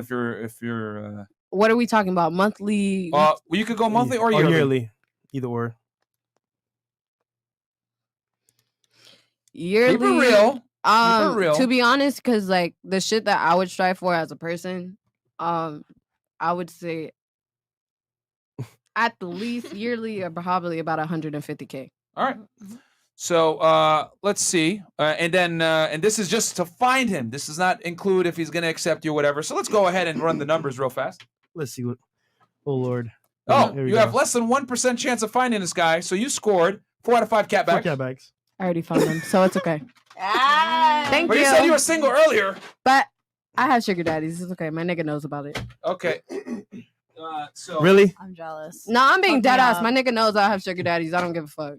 if you're. What are we talking about? Monthly? You could go monthly or yearly. Either or. Yearly. Keep it real. To be honest, because like the shit that I would strive for as a person, I would say at the least yearly or probably about 150K. All right. So let's see, and then and this is just to find him. This does not include if he's going to accept you or whatever. So let's go ahead and run the numbers real fast. Let's see what. Oh Lord. You have less than 1% chance of finding this guy. So you scored 4 out of 5 cat bags. 4 cat bags. I already found him, so it's okay. Thank but you. You said you were single earlier. But I have sugar daddies. It's okay. My nigga knows about it. Okay. So really? I'm jealous. No, I'm being dead ass. My nigga knows I have sugar daddies. I don't give a fuck.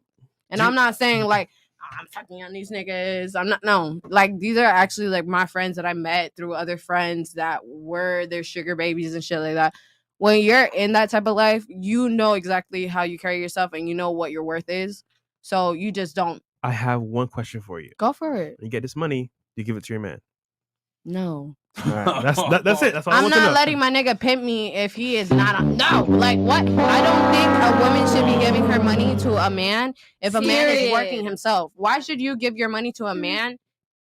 And I'm not saying like I'm fucking on these niggas. I'm not. No, like these are actually like my friends that I met through other friends that were their sugar babies and shit like that. When you're in that type of life, you know exactly how you carry yourself and you know what your worth is. So you just don't. I have one question for you. Go for it. When you get this money, you give it to your man. No. All right. That's it. That's all I'm not letting my nigga pimp me if he is not. No. Like what? I don't think a woman should be giving her money to a man if a man is working himself. Why should you give your money to a man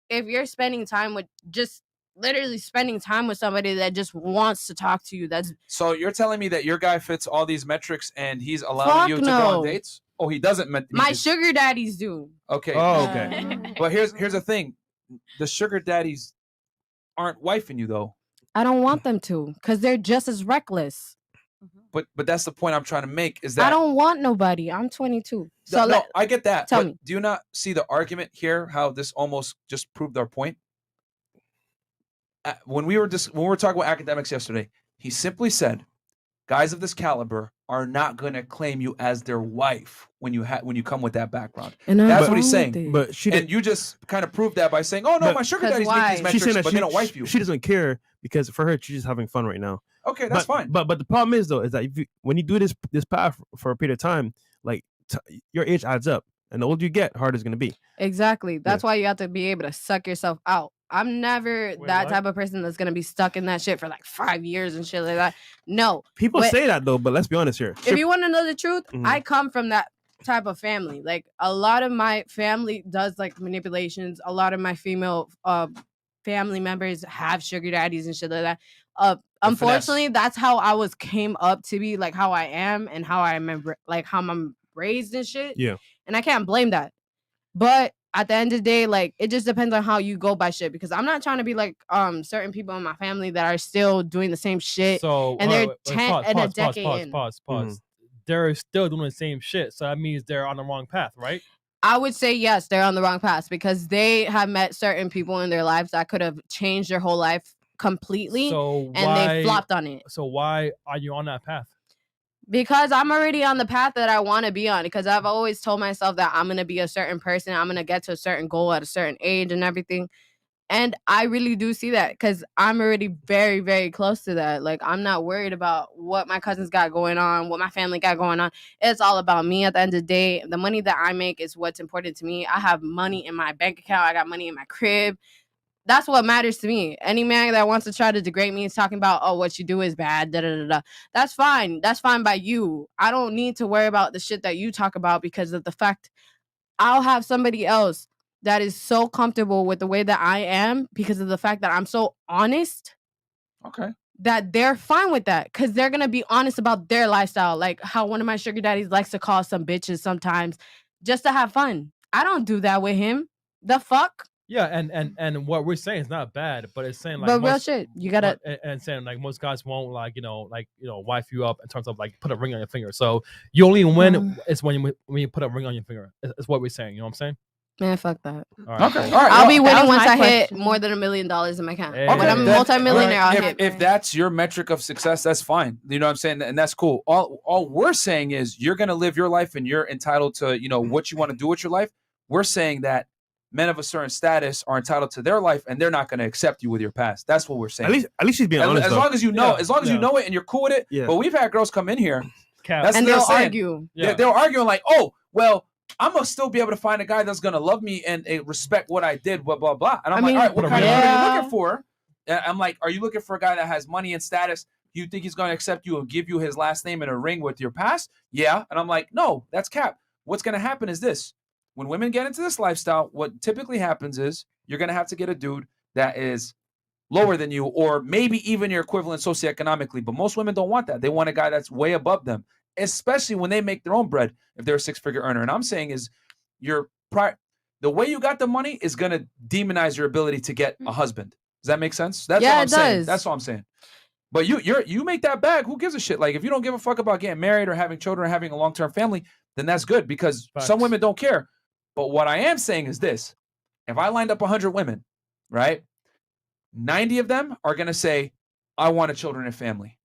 if you're spending time with just literally spending time with somebody that just wants to talk to you? So you're telling me that your guy fits all these metrics and he's allowing you to go on dates? Oh, he doesn't. My sugar daddies do. Okay. Oh, okay. But here's the thing. The sugar daddies aren't wifing you though. I don't want them to because they're just as reckless. But that's the point I'm trying to make is that I don't want nobody. I'm 22. So I get that. Tell me. Do you not see the argument here? How this almost just proved our point? When we were talking about academics yesterday, he simply said, guys of this caliber are not going to claim you as their wife when you come with that background. And that's what he's saying. But you just kind of proved that by saying, "Oh no, my sugar daddies make these metrics, but they don't wife you." She doesn't care because for her, she's just having fun right now. Okay, that's fine. But the problem is though, is that when you do this path for a period of time, like your age adds up, and the older you get, harder it's going to be. Exactly. That's why you have to be able to suck yourself out. I'm never type of person that's gonna be stuck in that shit for like 5 years and shit like that. No. People say that though, but let's be honest here. If you want to know the truth, I come from that type of family. Like a lot of my family does like manipulations. A lot of my female family members have sugar daddies and shit like that. Unfortunately, that's how I came up to be like how I am and how I remember like how I'm raised and shit. Yeah. And I can't blame that. But at the end of the day, like it just depends on how you go by shit. Because I'm not trying to be like certain people in my family that are still doing the same shit. So and they're 10 and a decade in. Pause. They're still doing the same shit. So that means they're on the wrong path, right? I would say yes, they're on the wrong path because they have met certain people in their lives that could have changed their whole life completely, they flopped on it. So why are you on that path? Because I'm already on the path that I want to be on. Because I've always told myself that I'm going to be a certain person. I'm going to get to a certain goal at a certain age and everything. And I really do see that because I'm already very, very close to that. Like, I'm not worried about what my cousins got going on, what my family got going on. It's all about me at the end of the day. The money that I make is what's important to me. I have money in my bank account. I got money in my crib. That's what matters to me. Any man that wants to try to degrade me is talking about, oh, what you do is bad. Da, da, da, da. That's fine. That's fine by you. I don't need to worry about the shit that you talk about because of the fact I'll have somebody else that is so comfortable with the way that I am because of the fact that I'm so honest. Okay. That they're fine with that because they're going to be honest about their lifestyle. Like how one of my sugar daddies likes to call some bitches sometimes just to have fun. I don't do that with him. The fuck? Yeah, and what we're saying is not bad, but it's saying like but real shit, you gotta and saying like most guys won't like wife you up in terms of like put a ring on your finger. So you only win is when you put a ring on your finger. Is what we're saying. You know what I'm saying? Man, fuck that. All right. Okay, all right. I'll be winning once I hit more than $1 million in my account. When I'm a multi-millionaire, I'll hit. If that's your metric of success, that's fine. You know what I'm saying, and that's cool. All we're saying is you're gonna live your life and you're entitled to what you want to do with your life. We're saying that men of a certain status are entitled to their life, and they're not going to accept you with your past. That's what we're saying. At least she's being honest. As long as you know, you know it, and you're cool with it. Yeah. But we've had girls come in here, and they'll argue. Yeah. They're arguing like, "Oh, well, I'm gonna still be able to find a guy that's gonna love me and respect what I did." Blah blah blah. And I'm like, "All right, what kind of guy are you looking for?" I'm like, are you looking for a guy that has money and status? Do you think he's going to accept you and give you his last name and a ring with your past? Yeah. And I'm like, no, that's cap. What's going to happen is this. When women get into this lifestyle, what typically happens is you're going to have to get a dude that is lower than you, or maybe even your equivalent socioeconomically. But most women don't want that. They want a guy that's way above them, especially when they make their own bread, if they're a 6-figure earner. And I'm saying is the way you got the money is going to demonize your ability to get a husband. Does that make sense? That's Yeah, what I'm it saying. does. That's what I'm saying. But you make that bag. Who gives a shit? Like, if you don't give a fuck about getting married or having children or having a long-term family, then that's good, because some women don't care. But what I am saying is this. If I lined up 100 women, right, 90 of them are going to say, I want a children and family.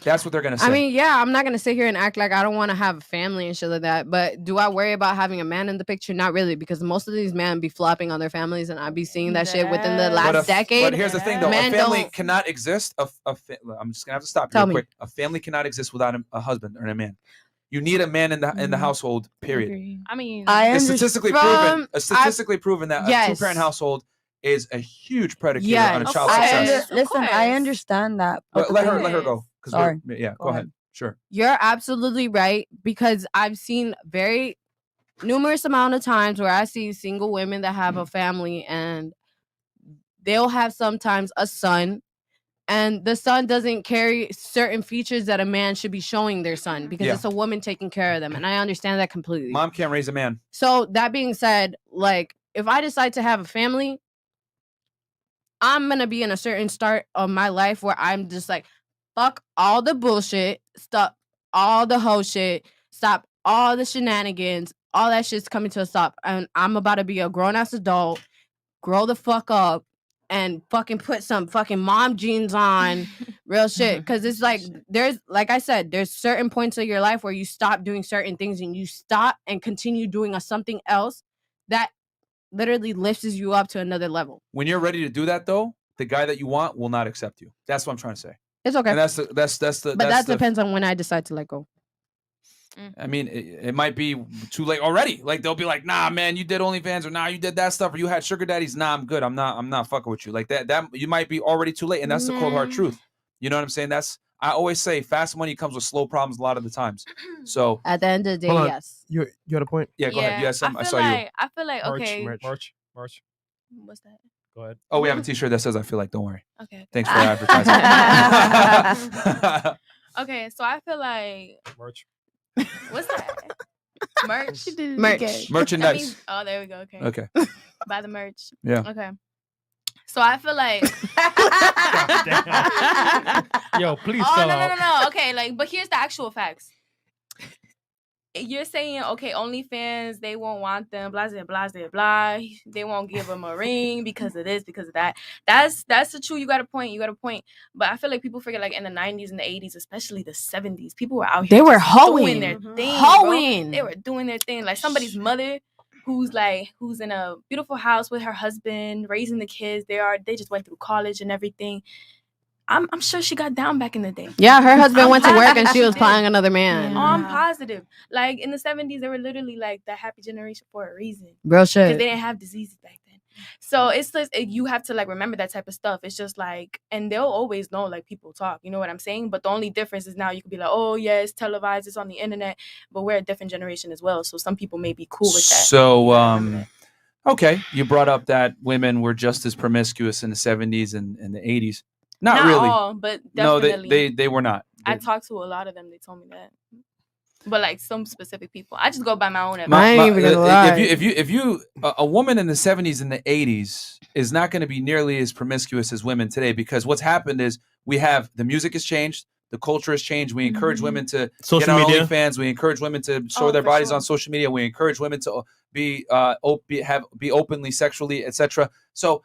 That's what they're going to say. I mean, yeah, I'm not going to sit here and act like I don't want to have a family and shit like that. But do I worry about having a man in the picture? Not really, because most of these men be flopping on their families, and I be seeing that shit within the last decade. But here's the thing, though. A family cannot exist. I'm just going to have to stop you real quick. A family cannot exist without a husband or a man. You need a man in the household, period. I mean, it's statistically proven that a two-parent household is a huge predicator on a child's success. Listen, I understand that. Let her go. Sorry. Go ahead. Sure. You're absolutely right, because I've seen very numerous amount of times where I see single women that have a family, and they'll have sometimes a son, and the son doesn't carry certain features that a man should be showing their son, because it's a woman taking care of them. And I understand that completely. Mom can't raise a man. So that being said, like, if I decide to have a family, I'm going to be in a certain start of my life where I'm just like, fuck all the bullshit, stop all the whole shit, stop all the shenanigans, all that shit's coming to a stop. And I'm about to be a grown-ass adult, grow the fuck up, and fucking put some fucking mom jeans on, real shit. Because it's like, like I said, there's certain points of your life where you stop doing certain things and you stop and continue doing something else that literally lifts you up to another level. When you're ready to do that, though, the guy that you want will not accept you. That's what I'm trying to say. It's okay. And that depends on when I decide to let go. I mean, it might be too late already. Like, they'll be like, nah, man, you did OnlyFans, or nah, you did that stuff, or you had sugar daddies. Nah, I'm good. I'm not fucking with you. Like that you might be already too late. And that's the cold hard truth. You know what I'm saying? I always say fast money comes with slow problems a lot of the times. So at the end of the day, yes. You had a point? Yeah, go ahead. You had something. I saw you. I feel like, okay. Merch. What's that? Go ahead. Oh, we have a t-shirt that says I feel like. Don't worry. Okay. Thanks for advertising. Okay, so I feel like merch. What's that? Merch. Merchandise. Oh, there we go. Okay. Buy the merch. Yeah. Okay. So I feel like Yo, please. Oh no. Okay, like, but here's the actual facts. You're saying, okay, OnlyFans, they won't want them, blah, blah, blah, blah. They won't give them a ring because of this, because of that. That's the truth. You got a point. But I feel like people forget, like, in the 90s and the 80s, especially the 70s, people were out here. They were hoeing. Doing their thing. Hoeing. They were doing their thing. Like, somebody's mother who's in a beautiful house with her husband, raising the kids. They just went through college and everything. I'm sure she got down back in the day. Yeah, her husband went to work and she was plying another man. Yeah. I'm positive. Like, in the 70s, they were literally like the happy generation for a reason. Real shit. Because they didn't have diseases back then. So it's just, you have to, like, remember that type of stuff. It's just like, and they'll always know, like, people talk. You know what I'm saying? But the only difference is now you could be like, oh, yeah, it's televised, it's on the internet. But we're a different generation as well. So some people may be cool with that. So, okay, you brought up that women were just as promiscuous in the 70s and the 80s. Not really. All, but definitely. No, they were not. I talked to a lot of them. They told me that. But like some specific people, I just go by my own advice. I ain't even gonna lie. If you a woman in the 70s and the 80s is not going to be nearly as promiscuous as women today, because what's happened is the music has changed, the culture has changed. We encourage women to get on OnlyFans. We encourage women to show their bodies on social media. We encourage women to be openly sexually, etc. So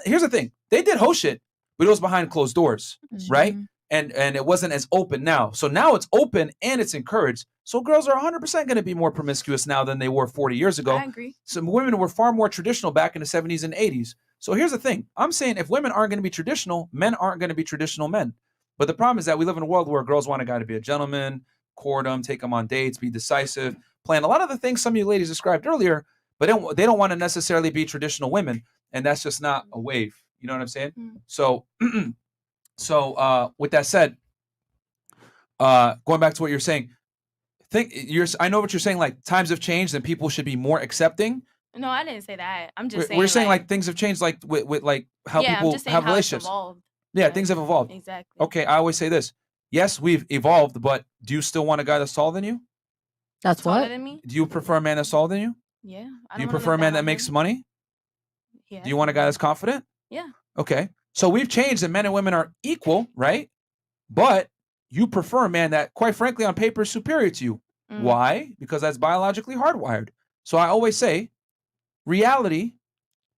here's the thing: they did hoe shit, but it was behind closed doors, right? And it wasn't as open now. So now it's open and it's encouraged. So girls are 100% going to be more promiscuous now than they were 40 years ago. I agree. Some women were far more traditional back in the 70s and 80s. So here's the thing. I'm saying if women aren't going to be traditional, men aren't going to be traditional men. But the problem is that we live in a world where girls want a guy to be a gentleman, court them, take them on dates, be decisive, plan a lot of the things some of you ladies described earlier, but they don't want to necessarily be traditional women. And that's just not a wave. You know what I'm saying? Mm. So, with that said, going back to what you're saying, I know what you're saying. Like times have changed and people should be more accepting. No, I didn't say that. I'm just saying. We're saying like things have changed, like with like how I'm people just saying have how it's relationships. evolved. Yeah, Like, things have evolved. Exactly. Okay, I always say this. Yes, we've evolved, but do you still want a guy that's taller than you? That's Taller what. than me? Do you prefer a man that's taller than you? Yeah. I Do you don't wanna prefer a look man down that on makes him. money? Yeah. Do you want a guy that's confident? Yeah. Okay. So we've changed and men and women are equal, right? But you prefer a man that, quite frankly, on paper is superior to you. Mm. Why? Because that's biologically hardwired. So I always say, reality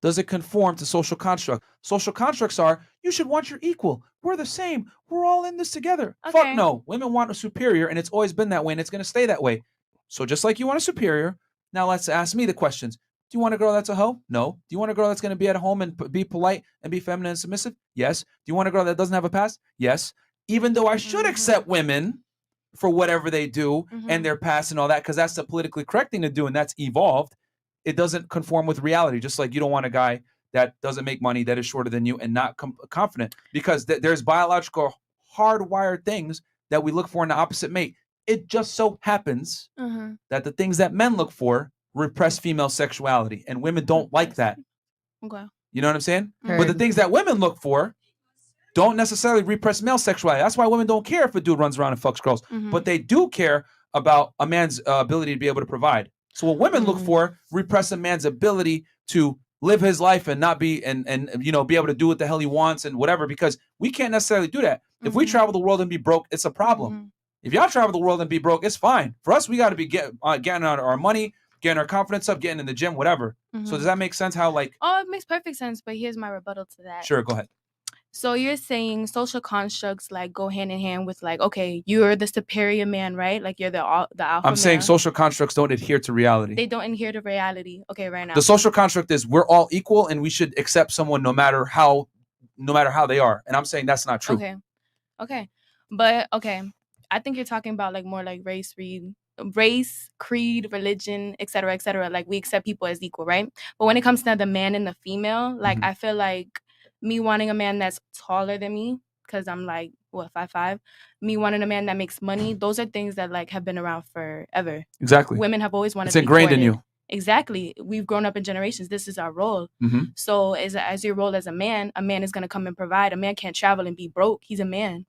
doesn't conform to social construct. Social constructs are, you should want your equal. We're the same. We're all in this together. Okay. Fuck no. Women want a superior, and it's always been that way, and it's going to stay that way. So just like you want a superior, now let's ask me the questions. Do you want a girl that's a hoe? No. Do you want a girl that's going to be at home and be polite and be feminine and submissive? Yes. Do you want a girl that doesn't have a past? Yes. Even though I should accept women for whatever they do and their past and all that, because that's the politically correct thing to do, and that's evolved. It doesn't conform with reality. Just like you don't want a guy that doesn't make money, that is shorter than you, and not confident, because there's biological hardwired things that we look for in the opposite mate. It just so happens that the things that men look for repress female sexuality, and women don't like that. Okay. You know what I'm saying? Heard. But the things that women look for don't necessarily repress male sexuality. That's why women don't care if a dude runs around and fucks girls, but they do care about a man's ability to be able to provide. So what women look for repress a man's ability to live his life and not be and be able to do what the hell he wants and whatever, because we can't necessarily do that. If we travel the world and be broke, it's a problem. If y'all travel the world and be broke, it's fine. For us, we got to be getting out our money, getting our confidence up, getting in the gym, whatever. So does that make sense? How like? Oh, it makes perfect sense. But here's my rebuttal to that. Sure, go ahead. So you're saying social constructs like go hand in hand with like, okay, you're the superior man, right? Like you're the alpha. I'm saying male. social constructs don't adhere to reality. They don't adhere to reality. Okay, right now. The social construct is we're all equal and we should accept someone no matter how they are. And I'm saying that's not true. Okay. But okay. I think you're talking about like more like race, creed, religion, etc. Like we accept people as equal, right? But when it comes to the man and the female, like I feel like me wanting a man that's taller than me, because I'm like 5'5", me wanting a man that makes money, those are things that like have been around forever. Exactly. Women have always wanted it's to be ingrained in courted. you. Exactly. We've grown up in generations. This is our role. So as your role as a man is going to come and provide. A man can't travel and be broke. He's a man.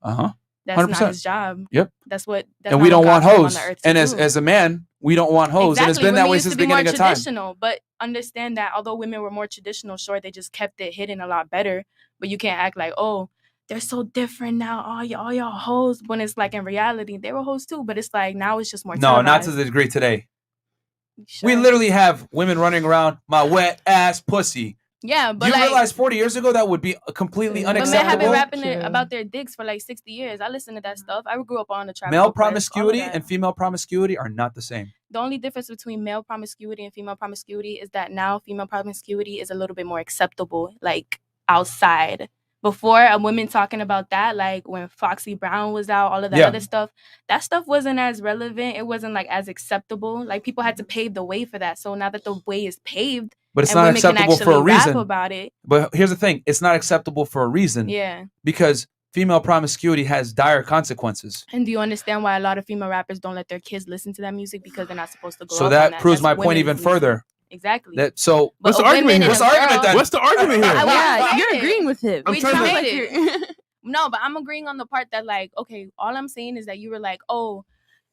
That's 100%. not his job. Yep. That's what. That's and not we what don't God want put him on hoes. the earth to And do. as a man, we don't want hoes. Exactly. And it's been Women that way used since to the be more beginning of time. traditional, but understand that although women were more traditional, sure, they just kept it hidden a lot better. But you can't act like, oh, they're so different now. All y'all hoes. When it's like in reality, they were hoes too. But it's like now it's just more. No, not to televised. the degree today. Sure. We literally have women running around my wet ass pussy. Yeah, but Do you like, realize 40 years ago that would be completely but men have unacceptable? been rapping about their dicks for like 60 years. I listen to that stuff. I grew up on the trap. Male promiscuity and female promiscuity are not the same. The only difference between male promiscuity and female promiscuity is that now female promiscuity is a little bit more acceptable, like outside. Before, a woman talking about that, like when Foxy Brown was out, all of that other stuff, that stuff wasn't as relevant. It wasn't like as acceptable. Like people had to pave the way for that. So now that the way is paved, but it's and not women can acceptable for a actually rap reason. about it. But here's the thing: it's not acceptable for a reason. Yeah. Because female promiscuity has dire consequences. And do you understand why a lot of female rappers don't let their kids listen to that music because they're not supposed to go? So off that on that. proves That's my point even women's further. Exactly. So what's the argument here? What's the argument then? What's the argument here? Yeah, you're agreeing with him. I'm We trying to- tried it. No, but I'm agreeing on the part that like, okay, all I'm saying is that you were like, oh,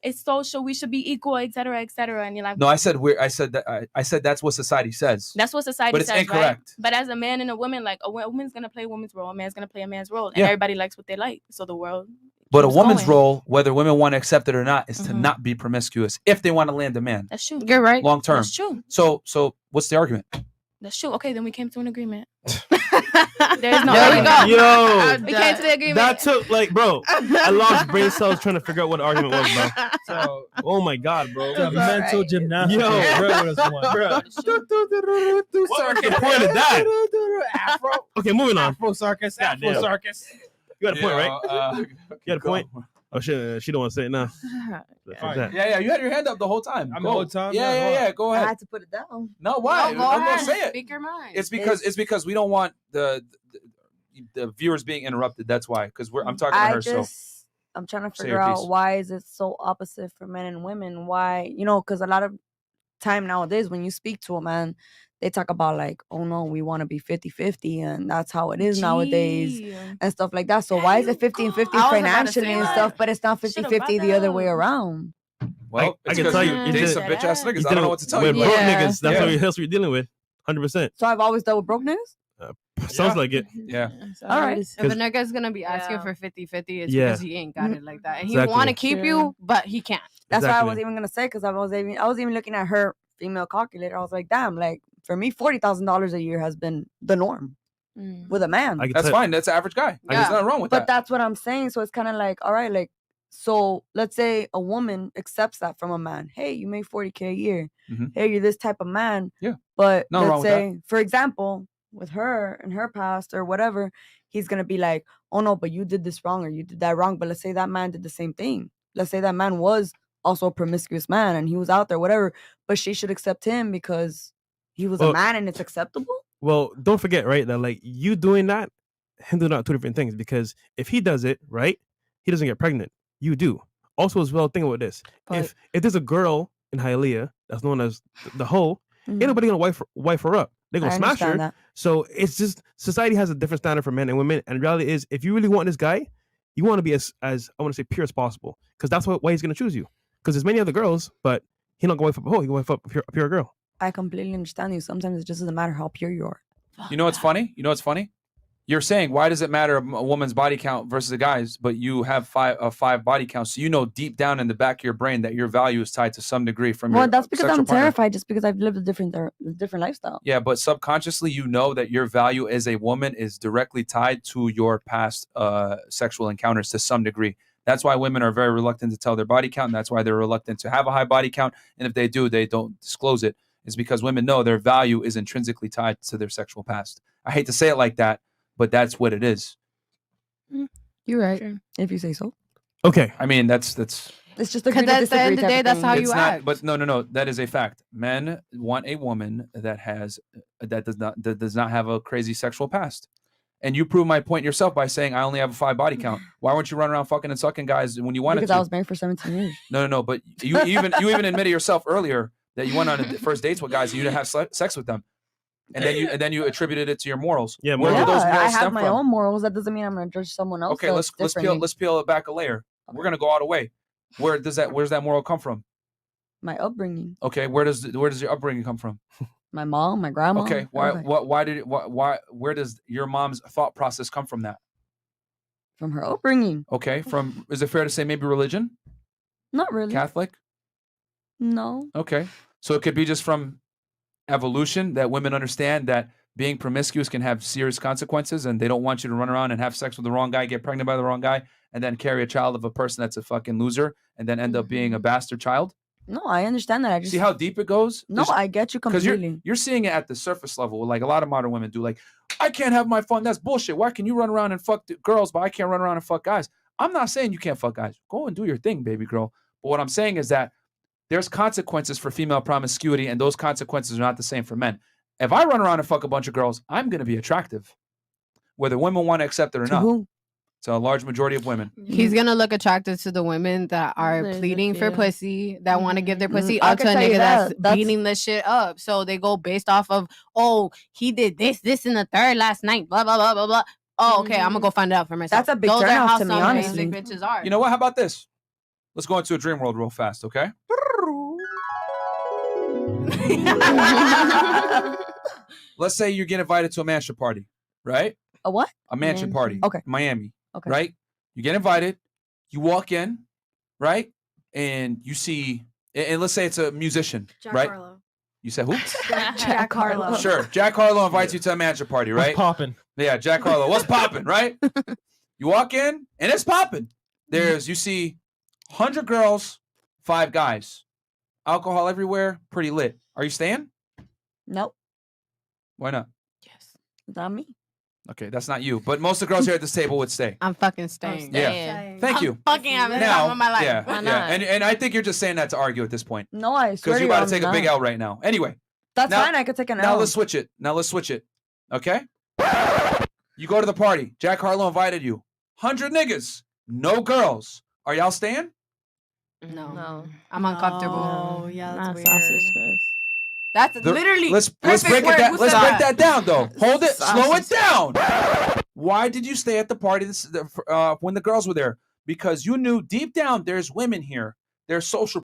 it's social, we should be equal, etc., and you're like, No, I said I said that's what society says. that's what society But it's says, incorrect. right? But as a man and a woman, like a woman's gonna play a woman's role, a man's gonna play a man's role, and Yeah. everybody likes what they like. So the world. But a keeps woman's going. role, whether women want to accept it or not, is to not be promiscuous if they want to land a man That's true. You're right. long term. That's true. So what's the argument? That's true. Okay, then we came to an agreement. There's no There we argument. go. Yo, We came to the agreement. that took like, bro, I lost brain cells trying to figure out what the argument was, bro. So Oh my god, bro. the mental right. gymnastics. Yo. is real with this one. Bro. What was the point of that? Afro, Okay, moving on. Afro circus, Goddamn. Afro circus. You got a point, right? You got a point. Oh shit, she don't want to say it now. That's Alright. that. Yeah, you had your hand up the whole time. I'm Go. the whole time? Yeah, Yeah, yeah, go yeah. Go I ahead. had to put it down. No, why? No, go I'm gonna ahead. say it. Speak your mind. It's because we don't want the viewers being interrupted. That's why. Because I'm talking to her. I'm trying to Say figure your out piece. why is it so opposite for men and women? Why, because a lot of time nowadays when you speak to a man, they talk about like, oh no, we want to be 50-50 and that's how it is nowadays Gee. and stuff like that. So why is it 50 and 50 I was about to financially say and that. stuff, but it's not Should've 50-50 brought the that other way up. around? Well, I it's can 'cause tell you you, it's date just- some bitch ass niggas. He's I don't know dealing what to tell you. with but- broke Yeah. niggas. That's Yeah. what else we're dealing with. 100%. So I've always dealt with broke niggas? Sounds like it. Yeah. All right. If a nigga's gonna be asking Yeah. for 50-50, it's Yeah. because he ain't got it like that. And he Exactly. want to keep True. you, but he can't. That's what I Exactly. was even gonna say because I was even looking at her female calculator. I was like, damn, like for me, $40,000 a year has been the norm with a man. I can That's tell- fine. That's an average guy. Yeah. There's nothing wrong with But that. that's what I'm saying. So it's kind of like, all right, like, so let's say a woman accepts that from a man. Hey, you make 40K a year. Mhm. Hey, you're this type of man. Yeah. But Nothing wrong let's with that. say, for example, with her and her past or whatever, he's gonna be like, oh no, but you did this wrong or you did that wrong. But let's say that man did the same thing. Let's say that man was also a promiscuous man and he was out there, whatever. But she should accept him because he was a Well- man and it's acceptable. Well, don't forget, right, that like you doing that, him doing that are two different things. Because if he does it, right, he doesn't get pregnant. You do. Also, as well, think about this: But- if there's a girl in Hialeah that's known as the hoe, Mhm. ain't nobody gonna wife her up. They're gonna I smash her. understand that. So it's just society has a different standard for men and women. And the reality is, if you really want this guy, you want to be as I want to say pure as possible, because that's why he's gonna choose you. Because there's many other girls, but he not going wife up a hoe. He going wife up a pure girl. I completely understand you. Sometimes it just doesn't matter how pure you are. You know what's funny? You're saying, why does it matter a woman's body count versus a guy's, but you have five body counts. So you know deep down in the back of your brain that your value is tied to some degree from Well, your that's because sexual I'm partner. terrified just because I've lived a different lifestyle. Yeah, but subconsciously you know that your value as a woman is directly tied to your past sexual encounters to some degree. That's why women are very reluctant to tell their body count, and that's why they're reluctant to have a high body count. And if they do, they don't disclose it. It's because women know their value is intrinsically tied to their sexual past. I hate to say it like that, but that's what it is. You're right. If you say so. Okay. I mean, that's It's just a Because agree to at the end disagree of the type day, of that's thing. how it's you not. act. But no, that is a fact. Men want a woman that does not have a crazy sexual past. And you prove my point yourself by saying I only have a 5 body count. Why weren't you running around fucking and sucking guys when you wanted Because to? I was married for 17 years. No. But you even admitted yourself earlier that you went on first dates with guys and you didn't have sex with them, and then you attributed it to your morals. Yeah, Where do morals. those I morals have stem my from? own morals. That doesn't mean I'm gonna judge someone else. Okay, let's peel it back a layer. We're gonna go all the way. Where's that moral come from? My upbringing, Okay, where does your upbringing come from? my mom, my grandma. Okay, where does your mom's thought process come from that? From her upbringing? Okay, is it fair to say maybe religion? Not really. Catholic? No. Okay. So it could be just from evolution that women understand that being promiscuous can have serious consequences and they don't want you to run around and have sex with the wrong guy, get pregnant by the wrong guy, and then carry a child of a person that's a fucking loser and then end up being a bastard child. No, I understand that. I just See how deep it goes? No, I get you Because completely. you're seeing it at the surface level, like a lot of modern women do. Like, I can't have my fun. That's bullshit. Why can you run around and fuck girls, but I can't run around and fuck guys? I'm not saying you can't fuck guys. Go and do your thing, baby girl. But what I'm saying is that there's consequences for female promiscuity, and those consequences are not the same for men. If I run around and fuck a bunch of girls, I'm going to be attractive, whether women want to accept it or To not. who? So a large majority of women. He's gonna look attractive to the women that are There's a pleading for few. pussy, that want to give their pussy I up to can a tell you nigga that's that's- beating the shit up. So they go based off of, oh, he did this in the third last night, blah blah blah blah blah. Oh, okay, I'm gonna go find it out for myself. That's a big Those are turnoff how to me, some honestly. basic bitches are. You know what? How about this? Let's go into a dream world real fast, okay? Let's say you get invited to a mansion party, right? A what? A mansion party. Okay. Miami. Okay. Right? You get invited, you walk in, right? And you see, and let's say it's a musician, right? Harlow. You said who? Jack Harlow. Sure. Jack Harlow invites you to a mansion party, What's right? popping? Yeah, Jack Harlow. What's popping, right? You walk in and it's popping. You see 100 girls, 5 guys. Alcohol everywhere, pretty lit. Are you staying? Nope. Why not? Yes. Not me. Okay, that's not you, but most of the girls here at this table would stay. I'm fucking staying. Yeah. Thank you. Fucking having the Now, time of my life. yeah, Why yeah, not? and I think you're just saying that to argue at this point No, I swear because to you're about you, to take I'm a big not. L right now. Anyway, That's now- fine. I could take an now L. let's switch it. Okay. You go to the party. Jack Harlow invited you. 100 niggas, no girls. Are y'all staying? No. I'm uncomfortable. Oh, yeah, that's weird. sausage fest. That's literally Let's perfect break it word. down. Who Let's said break that down though. Hold it. Slow it Sausage. down. Why did you stay at the party when the girls were there? Because you knew deep down there's women here. They're social